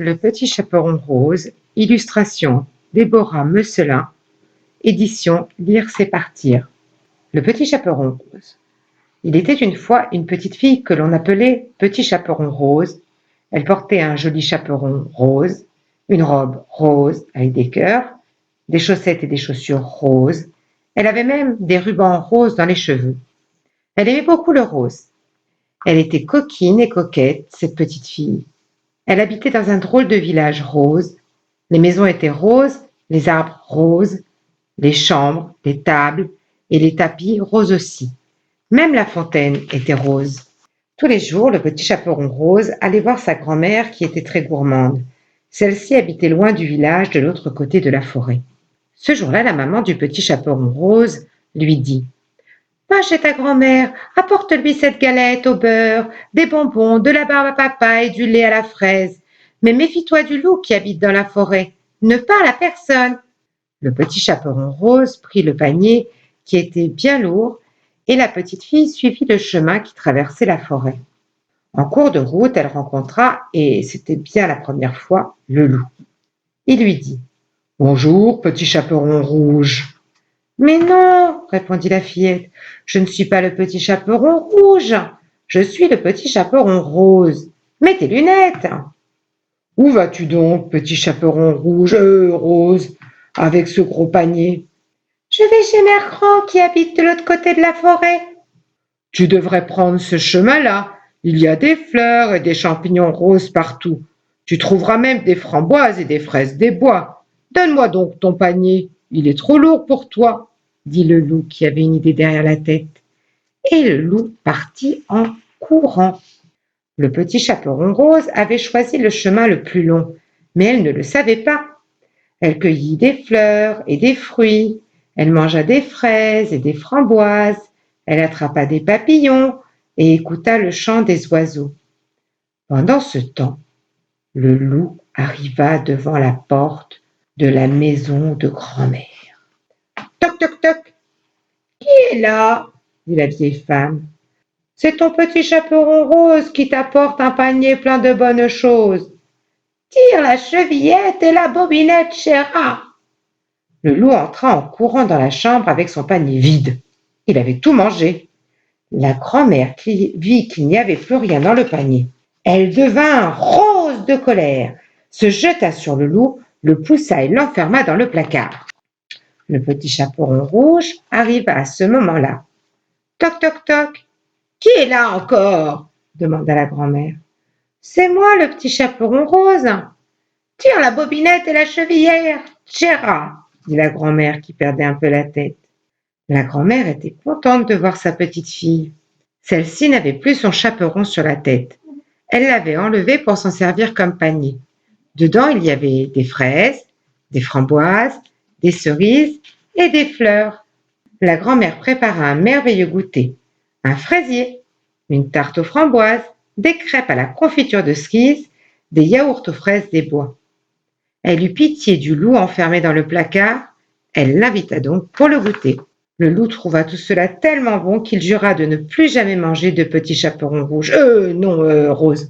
Le petit chaperon rose, illustration Déborah Meusselin, édition Lire c'est partir. Le petit chaperon rose. Il était une fois une petite fille que l'on appelait Petit chaperon rose. Elle portait un joli chaperon rose, une robe rose avec des cœurs, des chaussettes et des chaussures roses. Elle avait même des rubans roses dans les cheveux. Elle aimait beaucoup le rose. Elle était coquine et coquette, cette petite fille. Elle habitait dans un drôle de village rose. Les maisons étaient roses, les arbres roses, les chambres, les tables et les tapis roses aussi. Même la fontaine était rose. Tous les jours, le petit chaperon rose allait voir sa grand-mère qui était très gourmande. Celle-ci habitait loin du village de l'autre côté de la forêt. Ce jour-là, la maman du petit chaperon rose lui dit « Va chez ta grand-mère, apporte-lui cette galette au beurre, des bonbons, de la barbe à papa et du lait à la fraise. Mais méfie-toi du loup qui habite dans la forêt. Ne parle à personne. » Le petit chaperon rose prit le panier qui était bien lourd et la petite fille suivit le chemin qui traversait la forêt. En cours de route, elle rencontra, et c'était bien la première fois, le loup. Il lui dit « Bonjour, petit chaperon rouge. » « Mais non, répondit la fillette, je ne suis pas le petit chaperon rouge, je suis le petit chaperon rose. Mets tes lunettes. » « Où vas-tu donc, petit chaperon rouge, rose, avec ce gros panier ?»« Je vais chez Mère Grand qui habite de l'autre côté de la forêt. »« Tu devrais prendre ce chemin-là, il y a des fleurs et des champignons roses partout. Tu trouveras même des framboises et des fraises des bois. Donne-moi donc ton panier, il est trop lourd pour toi, » dit le loup qui avait une idée derrière la tête. Et le loup partit en courant. Le petit chaperon rose avait choisi le chemin le plus long, mais elle ne le savait pas. Elle cueillit des fleurs et des fruits, elle mangea des fraises et des framboises, elle attrapa des papillons et écouta le chant des oiseaux. Pendant ce temps, le loup arriva devant la porte de la maison de grand-mère. « Toc, toc, toc ! Qui est là ?» dit la vieille femme. « C'est ton petit chaperon rose qui t'apporte un panier plein de bonnes choses. Tire la chevillette et la bobinette, chéra. » Le loup entra en courant dans la chambre avec son panier vide. Il avait tout mangé. La grand-mère vit qu'il n'y avait plus rien dans le panier. Elle devint rose de colère, se jeta sur le loup, le poussa et l'enferma dans le placard. Le petit chaperon rouge arriva à ce moment-là. « Toc, toc, toc ! Qui est là encore ?» demanda la grand-mère. « C'est moi, le petit chaperon rose. Tire la bobinette et la chevillère, chéra, » dit la grand-mère qui perdait un peu la tête. La grand-mère était contente de voir sa petite fille. Celle-ci n'avait plus son chaperon sur la tête. Elle l'avait enlevé pour s'en servir comme panier. Dedans, il y avait des fraises, des framboises, des cerises et des fleurs. La grand-mère prépara un merveilleux goûter, un fraisier, une tarte aux framboises, des crêpes à la confiture de cerises, des yaourts aux fraises des bois. Elle eut pitié du loup enfermé dans le placard. Elle l'invita donc pour le goûter. Le loup trouva tout cela tellement bon qu'il jura de ne plus jamais manger de petit chaperon rouge, rose.